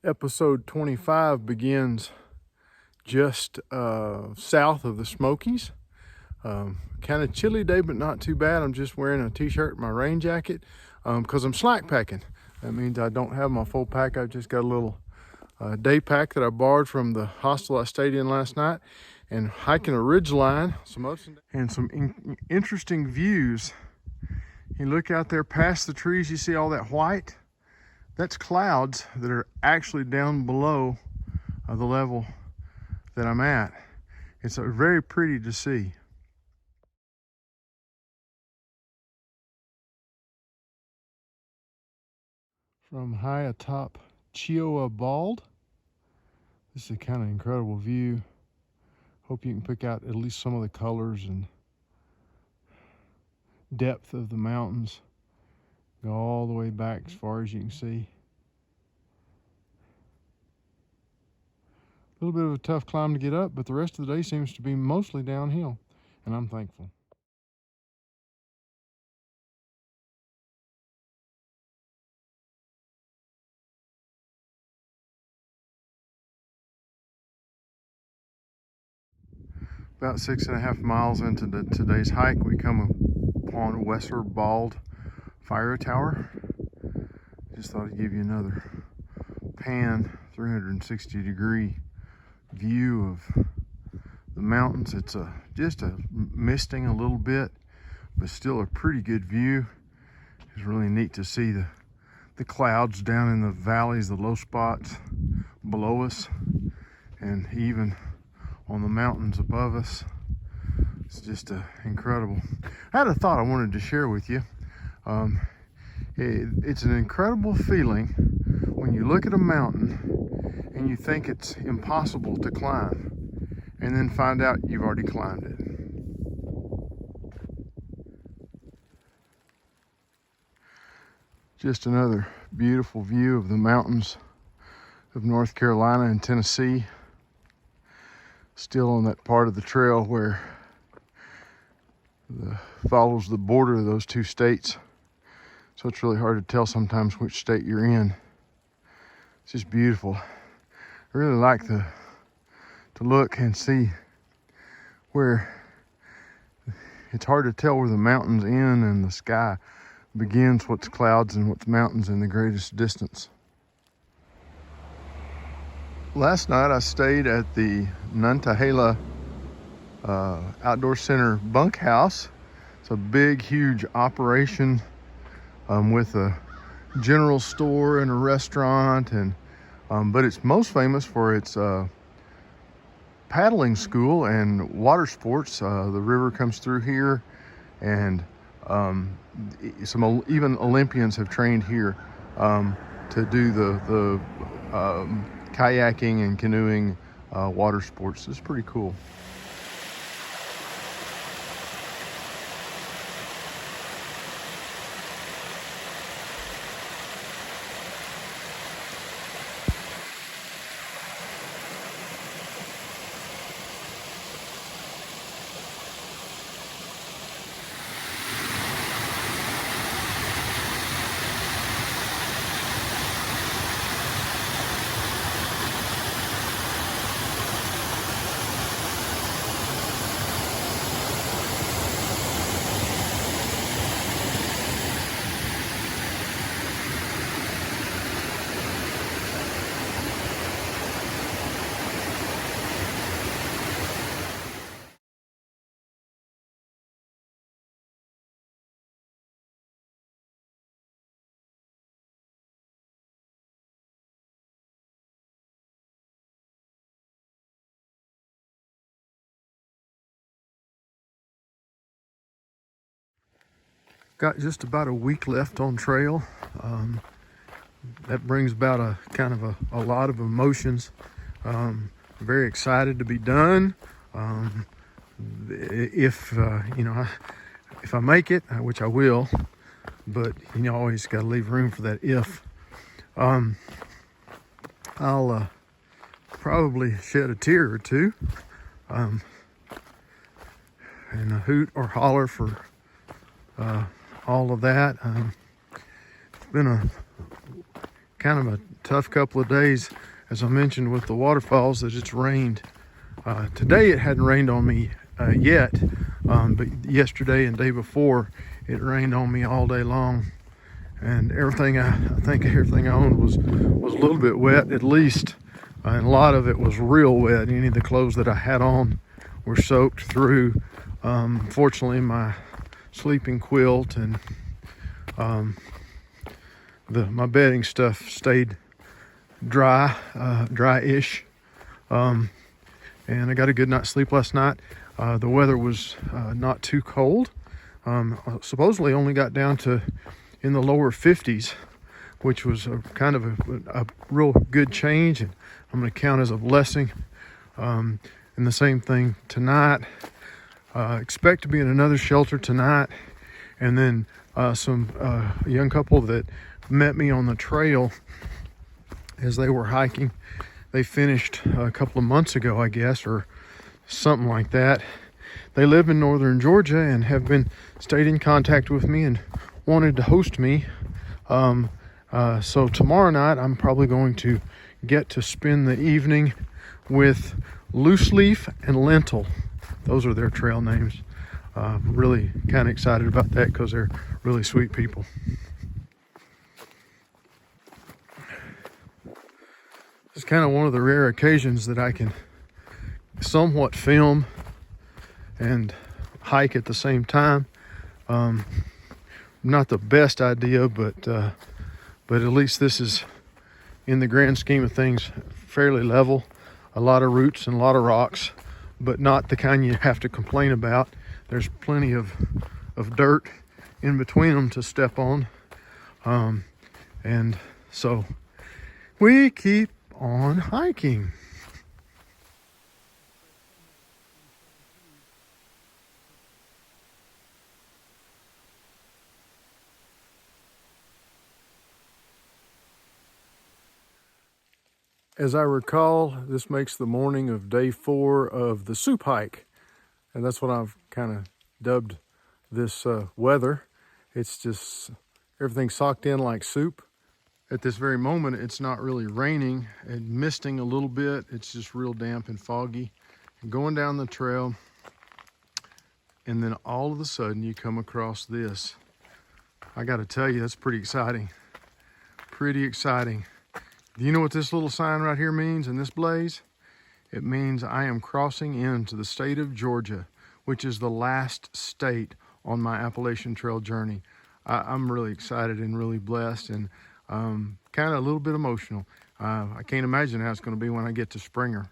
Episode 25 begins just south of the Smokies. Kind of chilly day, but not too bad. I'm just wearing a t-shirt and my rain jacket because I'm slack packing. That means I don't have my full pack. I've just got a little day pack that I borrowed from the hostel I stayed in last night, and hiking a ridge line, some ups and some interesting views. You look out there past the trees, you see all that white. That's clouds that are actually down below the level that I'm at. It's very pretty to see. From high atop Chioa Bald, this is a kind of incredible view. Hope you can pick out at least some of the colors and depth of the mountains. Go all the way back as far as you can see. A little bit of a tough climb to get up, but the rest of the day seems to be mostly downhill, and I'm thankful. About 6.5 miles into today's hike, we come upon Wesser Bald Fire Tower. Just thought I'd give you another pan 360-degree view of the mountains. It's just misting a little bit, but still a pretty good view. It's really neat to see the clouds down in the valleys, the low spots below us, and even on the mountains above us. It's just incredible. I had a thought I wanted to share with you. It's an incredible feeling when you look at a mountain and you think it's impossible to climb, and then find out you've already climbed it. Just another beautiful view of the mountains of North Carolina and Tennessee. Still on that part of the trail where follows the border of those two states. So it's really hard to tell sometimes which state you're in. It's just beautiful. I really like to look and see where it's hard to tell where the mountains end and the sky begins, what's clouds and what's mountains in the greatest distance. Last night I stayed at the Nantahala Outdoor Center bunkhouse. It's a big, huge operation with a general store and a restaurant, and but it's most famous for its paddling school and water sports. The river comes through here, and even Olympians have trained here to do the kayaking and canoeing water sports. It's pretty cool. Got just about a week left on trail. That brings about a kind of a lot of emotions. Very excited to be done. If if I make it, which I will, but you always got to leave room for that if. I'll probably shed a tear or two, and a hoot or holler for all of that. It's been a kind of a tough couple of days, as I mentioned with the waterfalls, that it's rained. Today it hadn't rained on me yet, but yesterday and day before it rained on me all day long, and everything I think everything I owned was a little bit wet at least, and a lot of it was real wet. Any of the clothes that I had on were soaked through. Fortunately, my sleeping quilt and my bedding stuff stayed dry-ish, and I got a good night's sleep last night. The weather was not too cold. Supposedly only got down to in the lower 50s, which was kind of a real good change, and I'm going to count as a blessing. And the same thing tonight. Expect to be in another shelter tonight, and then some young couple that met me on the trail as they were hiking. They finished a couple of months ago, I guess, or something like that. They live in northern Georgia and have stayed in contact with me and wanted to host me. So tomorrow night I'm probably going to get to spend the evening with Loose Leaf and Lentil. Those are their trail names. Really kind of excited about that because they're really sweet people. It's kind of one of the rare occasions that I can somewhat film and hike at the same time. Not the best idea, but at least this is, in the grand scheme of things, fairly level. A lot of roots and a lot of rocks, but not the kind you have to complain about. There's plenty of dirt in between them to step on. And so we keep on hiking. As I recall, this makes the morning of day 4 of the soup hike. And that's what I've kind of dubbed this weather. It's just, everything's socked in like soup. At this very moment, it's not really raining and misting a little bit. It's just real damp and foggy. And going down the trail, and then all of a sudden you come across this. I gotta tell you, that's pretty exciting. Pretty exciting. Do you know what this little sign right here means in this blaze? It means I am crossing into the state of Georgia, which is the last state on my Appalachian Trail journey. I'm really excited and really blessed, and kind of a little bit emotional. I can't imagine how it's going to be when I get to Springer.